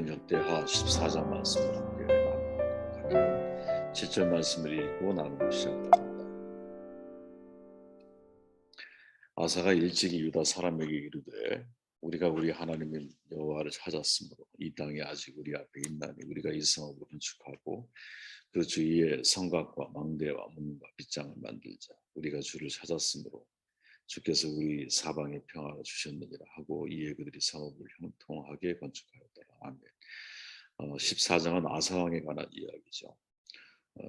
오늘은 역대하 14장 말씀을 함께 나누도록 할게요. 7절 말씀을 읽고 나누기 시작합니다. 아사가 일찍이 유다 사람에게 이르되 우리가 우리 하나님 여호와를 찾았으므로 이 땅이 아직 우리 앞에 있나니 우리가 이 성을 건축하고 그 주위에 성곽과 망대와 문과 빗장을 만들자. 우리가 주를 찾았으므로 주께서 우리 사방에 평화를 주셨느니라 하고 이에 그들이 성읍을 형통하게 건축하였더라. 아멘. 14장은 아사 왕에 관한 이야기죠.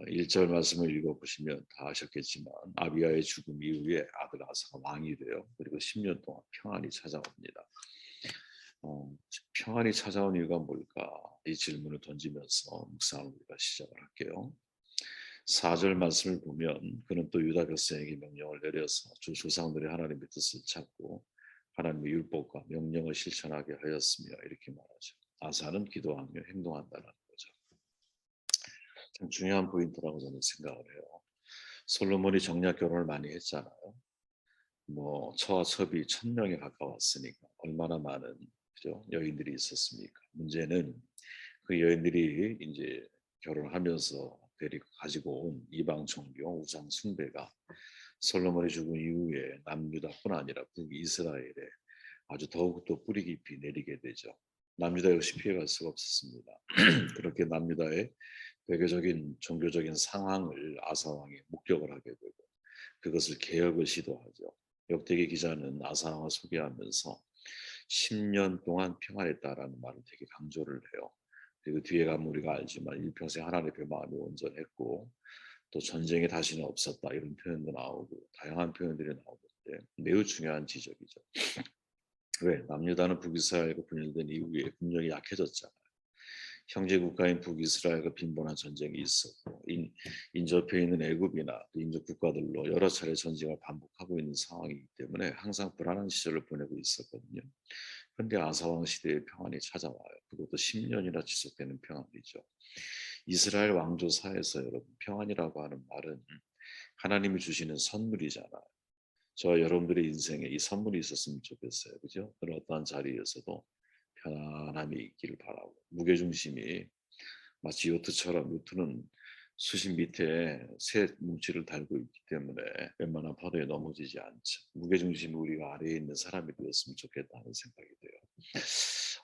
1절 말씀을 읽어보시면 다 아셨겠지만 아비야의 죽음 이후에 아들 아사가 왕이 되어 그리고 10년 동안 평안이 찾아옵니다. 평안이 찾아온 이유가 뭘까? 이 질문을 던지면서 묵상을 우리가 시작을 할게요. 4절 말씀을 보면 그는 또 유다 백성에게 명령을 내려서 주 조상들의 하나님의 뜻을 찾고 하나님의 율법과 명령을 실천하게 하였으며 이렇게 말하죠. 아사는 기도하며 행동한다는 거죠. 참 중요한 포인트라고 저는 생각을 해요. 솔로몬이 정략 결혼을 많이 했잖아요. 처와 첩이 1000명에 가까웠으니까 얼마나 많은 그죠? 여인들이 있었습니까? 문제는 그 여인들이 이제 결혼하면서 데리고 가지고 온 이방 종교 우상 숭배가 솔로몬이 죽은 이후에 남유다뿐 아니라 북이스라엘에 아주 더욱더 뿌리 깊이 내리게 되죠. 남유다 역시 피해갈 수가 없었습니다. 그렇게 남유다의 외교적인 종교적인 상황을 아사 왕이 목격을 하게 되고 그것을 개혁을 시도하죠. 역대기 기자는 아사 왕을 소개하면서 10년 동안 평안했다라는 말을 되게 강조를 해요. 그리고 뒤에 가면 우리가 알지만 일평생 하나님의 마음이 온전했고 또 전쟁이 다시는 없었다 이런 표현도 나오고 다양한 표현들이 나오는데 매우 중요한 지적이죠. 왜? 남유다는 북이스라엘과 분열된 이후에 국력이 약해졌잖아요. 형제 국가인 북이스라엘과 빈번한 전쟁이 있었고 인접해 있는 애굽이나 인접 국가들로 여러 차례 전쟁을 반복하고 있는 상황이기 때문에 항상 불안한 시절을 보내고 있었거든요. 그런데 아사왕 시대의 평안이 찾아와요. 그것도 10년이나 지속되는 평안이죠. 이스라엘 왕조사에서 여러분 평안이라고 하는 말은 하나님이 주시는 선물이잖아요. 저 여러분들의 인생에 이 선물이 있었으면 좋겠어요. 그죠? 그런 어떠한 자리에서도 편안함이 있기를 바라고 무게중심이 마치 요트처럼 요트는 수심 밑에 새 뭉치를 달고 있기 때문에 웬만한 파도에 넘어지지 않죠. 무게중심이 우리가 아래에 있는 사람이 되었으면 좋겠다는 생각이 돼요.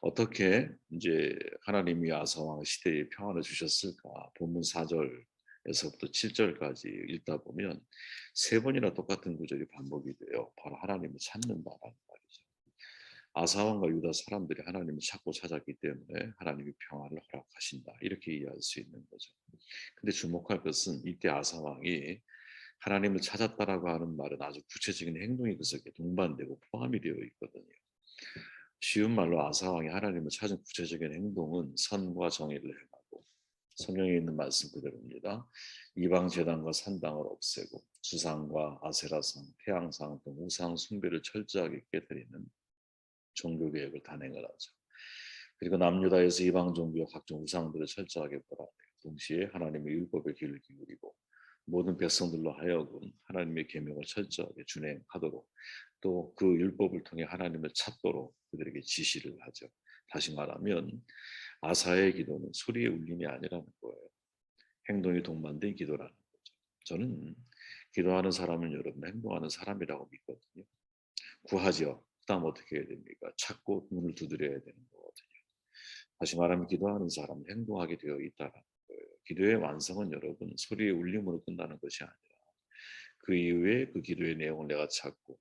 어떻게 이제 하나님이 아사왕 시대에 평안을 주셨을까? 본문 4절에서부터 7절까지 읽다 보면 세 번이나 똑같은 구절이 반복이 돼요. 바로 하나님을 찾는다라는 말이죠. 아사왕과 유다 사람들이 하나님을 찾고 찾았기 때문에 하나님이 평안을 허락하신다. 이렇게 이해할 수 있는 거죠. 근데 주목할 것은 이때 아사왕이 하나님을 찾았다라고 하는 말은 아주 구체적인 행동이 그 속에 동반되고 포함이 되어 있거든요. 쉬운 말로 아사왕이 하나님을 찾은 구체적인 행동은 선과 정의를 행하고 성경에 있는 말씀 그대로입니다. 이방 제단과 산당을 없애고 주상과 아세라상, 태양상 등 우상 숭배를 철저하게 깨뜨리는 종교 개혁을 단행을 하죠. 그리고 남유다에서 이방 종교와 각종 우상들을 철저하게 벌하고 동시에 하나님의 율법에 귀를 기울이고 모든 백성들로 하여금 하나님의 계명을 철저하게 준행하도록 또 그 율법을 통해 하나님을 찾도록 그들에게 지시를 하죠. 다시 말하면 아사의 기도는 소리의 울림이 아니라는 거예요. 행동이 동반된 기도라는 거죠. 저는 기도하는 사람은 여러분 행동하는 사람이라고 믿거든요. 구하죠. 그다음 어떻게 해야 됩니까? 찾고 문을 두드려야 되는 거거든요. 다시 말하면 기도하는 사람은 행동하게 되어 있다는 거예요. 기도의 완성은 여러분 소리의 울림으로 끝나는 것이 아니라 그 이후에 그 기도의 내용을 내가 찾고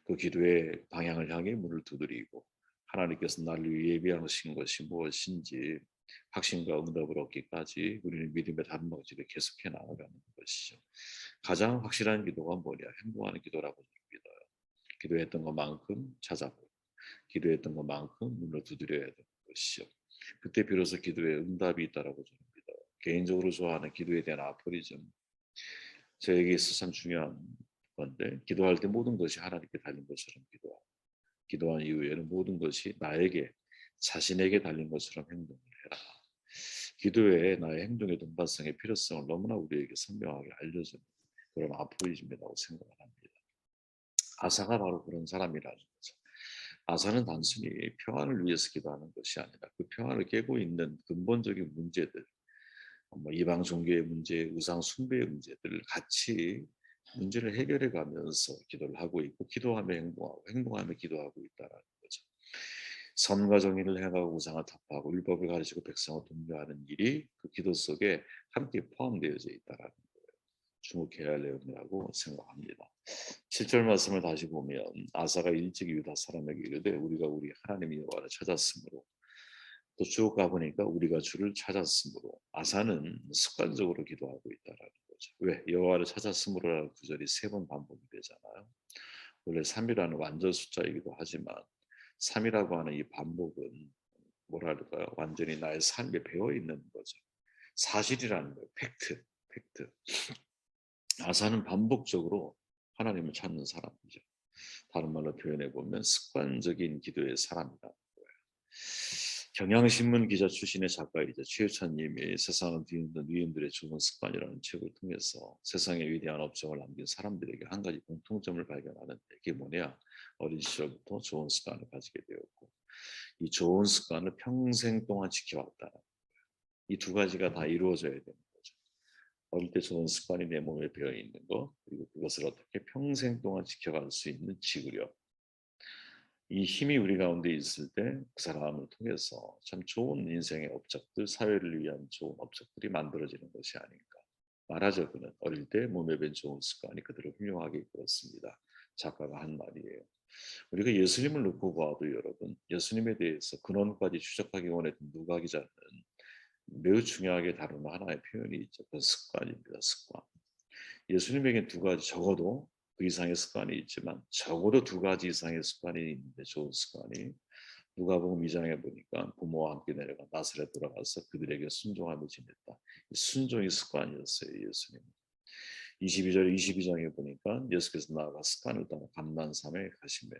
그 기도의 방향을 향해 문을 두드리고 하나님께서 나를 위해 예비하신 것이 무엇인지 확신과 응답을 얻기까지 우리는 믿음의 다른 방식을 계속해 나아가는 것이죠. 가장 확실한 기도가 뭐냐? 행동하는 기도라고 믿어요. 기도했던 것만큼 찾아보고 기도했던 것만큼 문을 두드려야 되는 것이죠. 그때 비로소 기도에 응답이 있다라고 저는 믿어요. 개인적으로 좋아하는 기도에 대한 아포리즘 저에게 있어서 참 중요한 건데 기도할 때 모든 것이 하나님께 달린 것처럼 기도하고 기도한 이후에는 모든 것이 나에게 자신에게 달린 것처럼 행동을 해라. 기도에 나의 행동의 동반성의 필요성을 너무나 우리에게 선명하게 알려주는 그런 아포리즘이라고 생각을 합니다. 아사가 바로 그런 사람이라는 거죠. 아사는 단순히 평안을 위해서 기도하는 것이 아니라 그 평안을 깨고 있는 근본적인 문제들, 뭐 이방 종교의 문제, 우상 숭배의 문제들을 같이 문제를 해결해 가면서 기도를 하고 있고, 기도하며 행동하고 행동하며 기도하고 있다라는 거죠. 선과 정의를 행하고 우상을 타파하고 율법을 가르치고 백성을 독려하는 일이 그 기도 속에 함께 포함되어져 있다라는 거예요. 주목해야 할 내용이라고 생각합니다. 7절 말씀을 다시 보면 아사가 일찍 유다 사람에게 이르되 우리가 우리 하나님 여호와를 찾았으므로, 또 쭉 가보니까 우리가 주를 찾았으므로, 아사는 습관적으로 기도하고 있다라는 거죠. 왜? 여호와를 찾았으므로라는 구절이 3번 반복이 되잖아요. 원래 3이라는 완전 숫자이기도 하지만 3이라고 하는 이 반복은 뭐랄까요? 완전히 나의 삶에 배어 있는 거죠. 사실이라는 거예요. 팩트, 팩트. 아사는 반복적으로 하나님을 찾는 사람이죠. 다른 말로 표현해 보면 습관적인 기도의 사람이라는 거예요. 경향신문 기자 출신의 작가이자 최유찬님이 세상을 뒤흔든 위인들의 좋은 습관이라는 책을 통해서 세상에 위대한 업적을 남긴 사람들에게 한 가지 공통점을 발견하는데, 그게 뭐냐? 어린 시절부터 좋은 습관을 가지게 되었고, 이 좋은 습관을 평생 동안 지켜왔다. 이 두 가지가 다 이루어져야 되는 거죠. 어릴 때 좋은 습관이 내 몸에 배어 있는 거, 그리고 그것을 어떻게 평생 동안 지켜갈 수 있는 지구력. 이 힘이 우리 가운데 있을 때 그 사람을 통해서 참 좋은 인생의 업적들, 사회를 위한 좋은 업적들이 만들어지는 것이 아닌가. 말하자면 어릴 때 몸에 밴 좋은 습관이 그들을 훌륭하게 이끌었습니다. 작가가 한 말이에요. 우리가 예수님을 놓고 봐도 여러분, 예수님에 대해서 근원까지 추적하기 원했던 누가 기자는 매우 중요하게 다루는 하나의 표현이 있죠. 그 습관입니다. 습관. 예수님에게 두 가지, 적어도 그 이상의 습관이 있지만 적어도 두 가지 이상의 습관이 있는데, 좋은 습관이 누가복음 2장에 보니까 부모와 함께 내려가 나사렛 돌아가서 그들에게 순종하며 지냈다. 순종이 습관이었어요. 예수님. 22절 22장에 보니까 예수께서 나아가 습관을 따라 감난산에 가시매,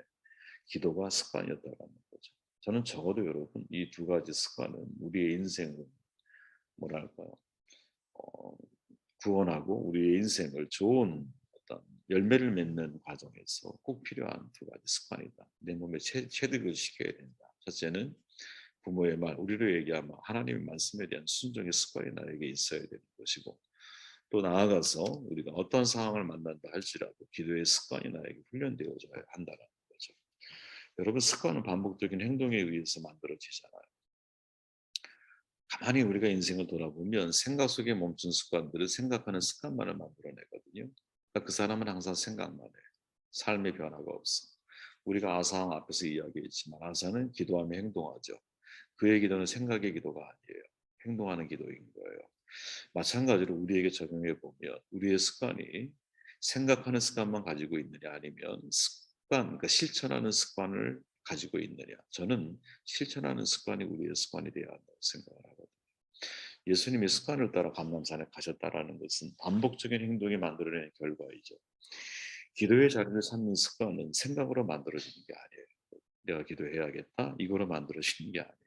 기도가 습관이었다는 거죠. 저는 적어도 여러분 이 두 가지 습관은 우리의 인생을 뭐랄까요, 어, 구원하고 우리의 인생을 좋은 어떤 열매를 맺는 과정에서 꼭 필요한 두 가지 습관이다. 내 몸에 체득을 시켜야 된다. 첫째는 부모의 말, 우리로 얘기하면 하나님의 말씀에 대한 순종의 습관이 나에게 있어야 되는 것이고, 또 나아가서 우리가 어떤 상황을 만난다 할지라도 기도의 습관이 나에게 훈련되어져야 한다는 거죠. 여러분, 습관은 반복적인 행동에 의해서 만들어지잖아요. 가만히 우리가 인생을 돌아보면 생각 속에 멈춘 습관들을 생각하는 습관만을 만들어내거든요. 그러니까 그 사람은 항상 생각만 해. 삶의 변화가 없어. 우리가 아사왕 앞에서 이야기했지만 아사는 기도하며 행동하죠. 그의 기도는 생각의 기도가 아니에요. 행동하는 기도인 거예요. 마찬가지로 우리에게 적용해 보면 우리의 습관이 생각하는 습관만 가지고 있느냐, 아니면 습관, 그러니까 실천하는 습관을 가지고 있느냐. 저는 실천하는 습관이 우리의 습관이 되어야 한다고 생각을 하거든요. 예수님이 습관을 따라 감람산에 가셨다라는 것은 반복적인 행동이 만들어낸 결과이죠. 기도의 자리를 삼는 습관은 생각으로 만들어지는 게 아니에요. 내가 기도해야겠다, 이거로 만들어지는 게 아니에요.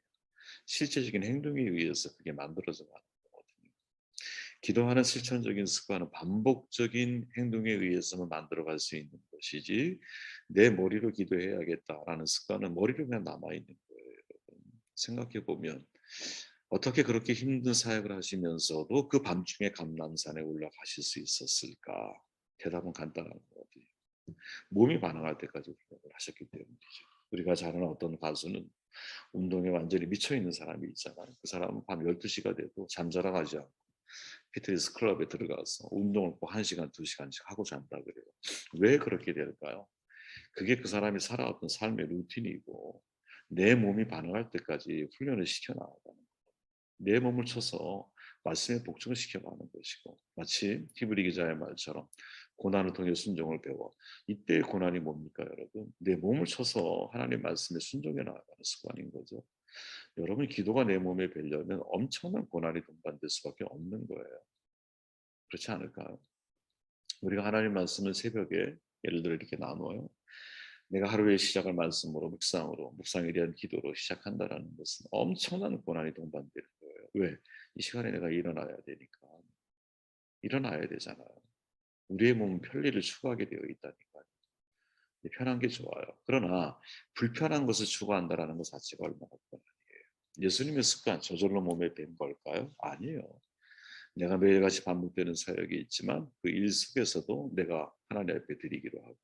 실제적인 행동에 의해서 그게 만들어져 가는 거거든요. 기도하는 실천적인 습관은 반복적인 행동에 의해서만 만들어갈 수 있는 것이지, 내 머리로 기도해야겠다라는 습관은 머리로 그냥 남아있는 거예요. 생각해 보면 어떻게 그렇게 힘든 사역을 하시면서도 그 밤중에 감람산에 올라가실 수 있었을까? 대답은 간단한 거거든요. 몸이 반응할 때까지 훈련을 하셨기 때문이죠. 우리가 잘 아는 어떤 가수는 운동에 완전히 미쳐 있는 사람이 있잖아요. 그 사람은 밤 12시가 돼도 잠자러 가지 않고 피트니스 클럽에 들어가서 운동을 꼭 1시간, 2시간씩 하고 잔다 그래요. 왜 그렇게 될까요? 그게 그 사람이 살아왔던 삶의 루틴이고, 내 몸이 반응할 때까지 훈련을 시켜나가는 거예요. 내 몸을 쳐서 말씀에 복종을 시켜가는 것이고, 마치 히브리 기자의 말처럼 고난을 통해 순종을 배워. 이때의 고난이 뭡니까 여러분? 내 몸을 쳐서 하나님 말씀에 순종해 나가는 습관인 거죠. 여러분, 기도가 내 몸에 배려면 엄청난 고난이 동반될 수밖에 없는 거예요. 그렇지 않을까요? 우리가 하나님 말씀을 새벽에 예를 들어 이렇게 나눠요. 내가 하루의 시작을 말씀으로, 묵상으로, 묵상에 대한 기도로 시작한다라는 것은 엄청난 고난이 동반되는 거예요. 왜? 이 시간에 내가 일어나야 되니까. 일어나야 되잖아요. 우리의 몸은 편리를 추구하게 되어 있다니까요. 편한 게 좋아요. 그러나 불편한 것을 추구한다라는 것 자체가 얼마나 뻔하니에요. 예수님의 습관 저절로 몸에 밴 걸까요? 아니에요. 내가 매일같이 반복되는 사역이 있지만 그 일 속에서도 내가 하나님 앞에 드리기로 하고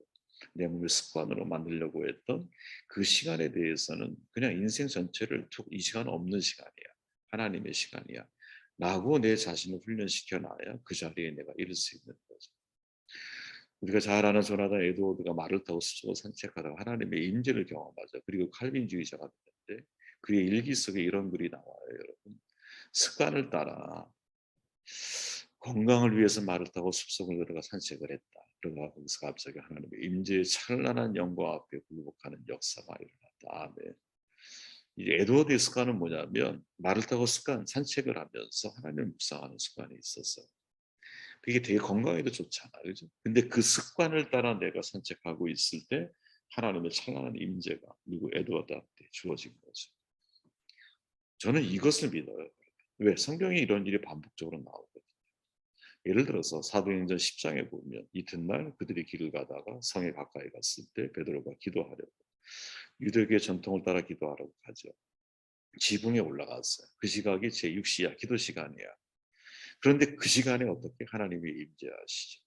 내 몸을 습관으로 만들려고 했던 그 시간에 대해서는 그냥 인생 전체를 이 시간은 없는 시간이야. 하나님의 시간이야. 라고 내 자신을 훈련시켜 놔야 그 자리에 내가 이룰 수 있는 거죠. 우리가 잘 아는 조나단 에드워드가 말을 타고 스스로 산책하다가 하나님의 임재를 경험하죠. 그리고 칼빈주의자가 됐는데 그의 일기 속에 이런 글이 나와요, 여러분. 습관을 따라 건강을 위해서 말을 타고 숲속을 들어가 산책을 했다. 그러나 거기서 갑자기 하나님의 임재의 찬란한 영광 앞에 굴복하는 역사가 일어났다. 아멘. 이 에드워드의 습관은 뭐냐면 말을 타고 산책을 하면서 하나님을 묵상하는 습관이 있었어요. 그게 되게 건강에도 좋잖아요. 그죠? 근데 그 습관을 따라 내가 산책하고 있을 때 하나님의 찬란한 임재가 누구 에드워드한테 주어진 거죠. 저는 이것을 믿어요. 왜? 성경에 이런 일이 반복적으로 나오거든요. 예를 들어서 사도행전 10장에 보면 이튿날 그들이 길을 가다가 성에 가까이 갔을 때 베드로가 기도하려고 유대교의 전통을 따라 기도하라고 하죠. 지붕에 올라갔어요. 그 시각이 제6시야 기도 시간이야. 그런데 그 시간에 어떻게 하나님이 임재하시죠.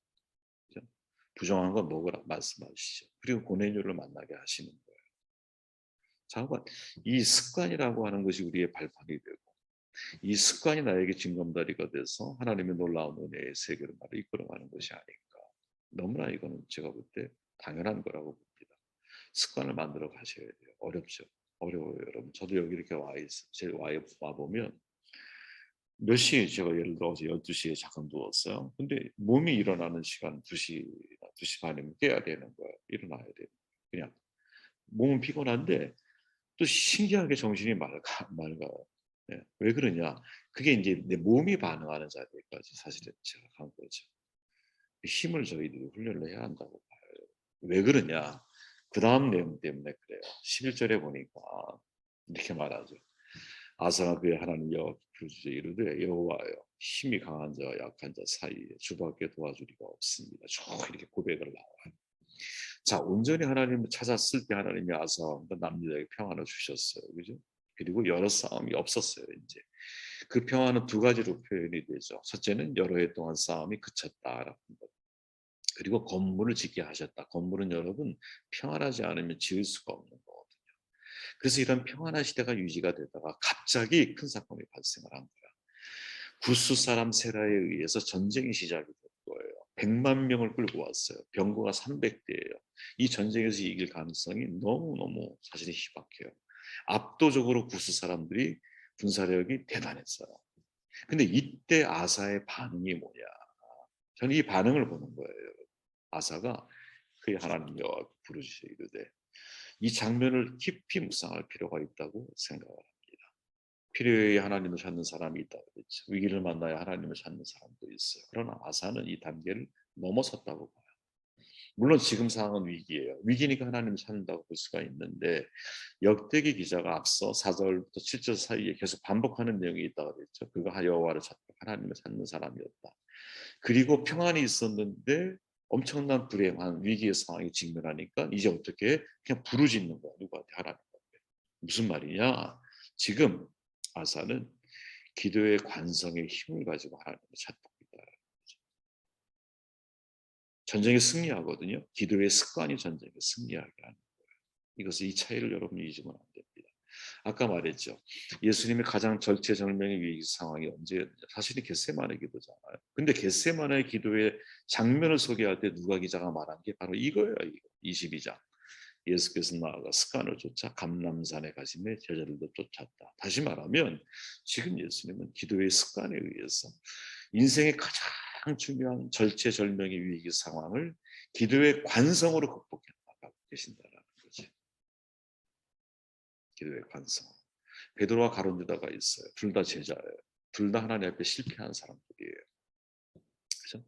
그죠? 부정한 건 먹으라 말씀하시죠. 그리고 고넬료를 만나게 하시는 거예요. 잠깐 이 습관이라고 하는 것이 우리의 발판이 되고 이 습관이 나에게 징검다리가 돼서 하나님의 놀라운 은혜의 세계를 나를 이끌어가는 것이 아닌가. 너무나 이거는 제가 볼 때 당연한 거라고 봅니다. 습관을 만들어 가셔야 돼요. 어렵죠. 어려워요, 여러분. 저도 여기 이렇게 와 보면 몇 시에 제가 예를 들어 어제 12시에 잠깐 누웠어요. 근데 몸이 일어나는 시간 2시 반이면 깨야 되는 거예요. 일어나야 돼요. 그냥 몸은 피곤한데 또 신기하게 정신이 맑아요. 네. 왜 그러냐? 그게 이제 내 몸이 반응하는 자리까지 사실은 제가 간 거죠. 힘을 저희들이 훈련을 해야 한다고 봐요. 왜 그러냐? 그 다음 내용 때문에 그래요. 11절에 보니까 이렇게 말하죠. 아사가 그의 하나님 여호와 부르짖어 이르되 여호와여 힘이 강한 자와 약한 자 사이에 주밖에 도와주리가 없습니다. 쭉 이렇게 고백을 나와요. 자, 온전히 하나님을 찾았을 때 하나님이 아사와 남유다에게 평안을 주셨어요. 그죠? 그리고 여러 싸움이 없었어요. 이제 그 평안은 두 가지로 표현이 되죠. 첫째는 여러 해 동안 싸움이 그쳤다라는 것. 그리고 건물을 짓게 하셨다. 건물은 여러분 평안하지 않으면 지을 수가 없는 거거든요. 그래서 이런 평안한 시대가 유지가 되다가 갑자기 큰 사건이 발생을 한 거야. 구스 사람 세라에 의해서 전쟁이 시작이 된 거예요. 100만 명을 끌고 왔어요. 병거가 300대예요. 이 전쟁에서 이길 가능성이 너무너무 사실은 희박해요. 압도적으로 구스 사람들이 군사력이 대단했어요. 근데 이때 아사의 반응이 뭐냐? 저는 이 반응을 보는 거예요. 아사가 그의 하나님 여호와 부르짖어 이르되 이 장면을 깊이 묵상할 필요가 있다고 생각을 합니다. 필요에 하나님을 찾는 사람이 있다고 그랬죠. 위기를 만나야 하나님을 찾는 사람도 있어요. 그러나 아사는 이 단계를 넘어섰다고 봐요. 물론 지금 상황은 위기예요. 위기니까 하나님을 찾는다고 볼 수가 있는데 역대기 기자가 앞서 4절부터 7절 사이에 계속 반복하는 내용이 있다고 그랬죠. 그가 여호와를 찾고 하나님을 찾는 사람이었다. 그리고 평안이 있었는데 엄청난 불행한 위기의 상황에 직면하니까 이제 어떻게 그냥 부르짖는 거야. 누구한테 하나님한테. 무슨 말이냐? 지금 아사는 기도의 관성의 힘을 가지고 하나님을 찾고 있다. 전쟁에 승리하거든요. 기도의 습관이 전쟁에 승리하게 하는 거예요. 이것을 이 차이를 여러분이 잊으면 안 됩니다. 아까 말했죠. 예수님의 가장 절체절명의 위기 상황이 언제였냐. 사실은 겟세마네 기도잖아요. 근데 겟세마네 기도의 장면을 소개할 때 누가 기자가 말한 게 바로 이거예요. 이거. 22장. 예수께서 나아가 습관을 쫓아 감람산에 가시며 제자들도 쫓았다. 다시 말하면 지금 예수님은 기도의 습관에 의해서 인생의 가장 중요한 절체절명의 위기 상황을 기도의 관성으로 극복해 나가고 계신다는 거죠. 기도의 관성. 베드로와 가룟 유다가 있어요. 둘 다 제자예요. 둘 다 하나님 앞에 실패한 사람들이에요. 그렇죠?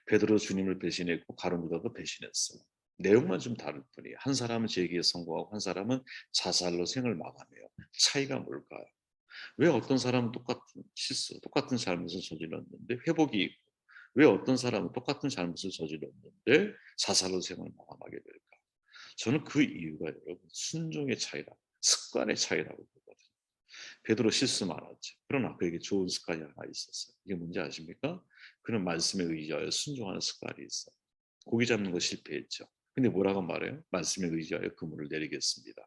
베드로 주님을 배신했고 가룟 유다도 배신했어요. 내용만 좀 다를 뿐이에요. 한 사람은 재기에 성공하고 한 사람은 자살로 생을 마감해요. 차이가 뭘까요? 왜 어떤 사람은 똑같은 실수, 똑같은 잘못을 저질렀는데 회복이 있고 왜 어떤 사람은 똑같은 잘못을 저질렀는데 자살로 생을 마감하게 될까? 저는 그 이유가 여러분 순종의 차이라고, 습관의 차이라고 보거든요. 베드로 실수 많았죠. 그러나 그에게 좋은 습관이 하나 있었어요. 이게 뭔지 아십니까? 그는 말씀에 의지하여 순종하는 습관이 있어요. 고기 잡는 거 실패했죠. 근데 뭐라고 말해요? 말씀에 의지하여 그물을 내리겠습니다.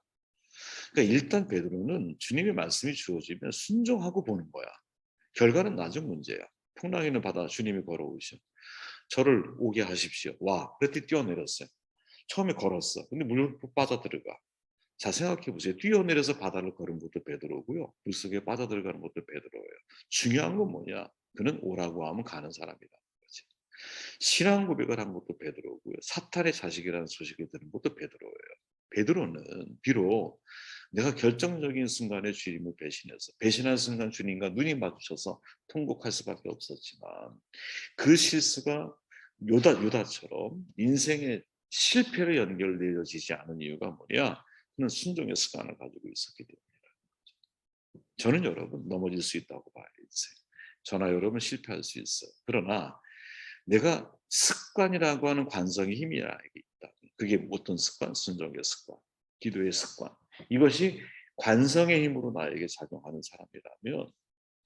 그러니까 일단 베드로는 주님의 말씀이 주어지면 순종하고 보는 거야. 결과는 나중 문제야. 풍랑 있는 바다 주님이 걸어오셔. 저를 오게 하십시오. 와, 그랬더니 뛰어내렸어요. 처음에 걸었어. 근데 물 빠져들어가. 자, 생각해 보세요. 뛰어내려서 바다를 걸은 것도 베드로고요. 물속에 빠져들어가는 것도 베드로예요. 중요한 건 뭐냐? 그는 오라고 하면 가는 사람이다. 그렇지? 신앙 고백을 한 것도 베드로고요. 사탄의 자식이라는 소식을 들은 것도 베드로예요. 베드로는 비록 내가 결정적인 순간에 주님을 배신한 순간 주님과 눈이 마주쳐서 통곡할 수밖에 없었지만 그 실수가 요다처럼 인생의 실패로 연결되어지지 않은 이유가 뭐냐? 그는 순종의 습관을 가지고 있었기 때문이다. 저는 여러분 넘어질 수 있다고 봐요. 인생. 저나 여러분 실패할 수 있어요. 그러나 내가 습관이라고 하는 관성의 힘이 나에게 있다. 그게 어떤 습관? 순종의 습관, 기도의 습관. 이것이 관성의 힘으로 나에게 작용하는 사람이라면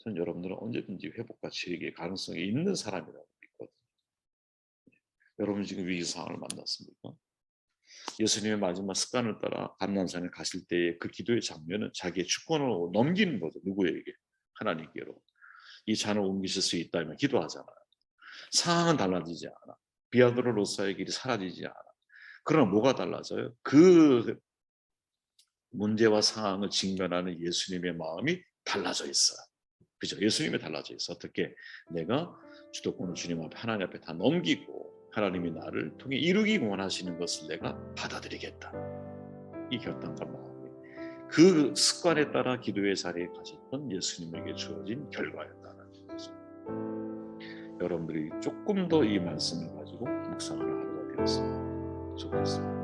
저는 여러분들은 언제든지 회복과 치유의 가능성이 있는 사람이라고 믿거든요. 여러분 지금 위기 상황을 만났습니까? 예수님의 마지막 습관을 따라 감난산에 가실 때의 그 기도의 장면은 자기의 주권을 넘기는 거죠. 누구에게? 하나님께로. 이 잔을 옮기실 수 있다면 기도하잖아요. 상황은 달라지지 않아. 비아도로로서의 길이 사라지지 않아. 그러나 뭐가 달라져요? 그 문제와 상황을 직면하는 예수님의 마음이 달라져 있어요. 그죠? 예수님이 달라져 있어. 어떻게? 내가 주도권을 주님 앞에 하나님 앞에 다 넘기고 하나님이 나를 통해 이루기 원하시는 것을 내가 받아들이겠다. 이 결단과 마음이 그 습관에 따라 기도의 자리에 가셨던 예수님에게 주어진 결과였다는 거죠. 여러분들이 조금 더 이 말씀을 가지고 묵상하는 하루가 되었으면 좋겠습니다.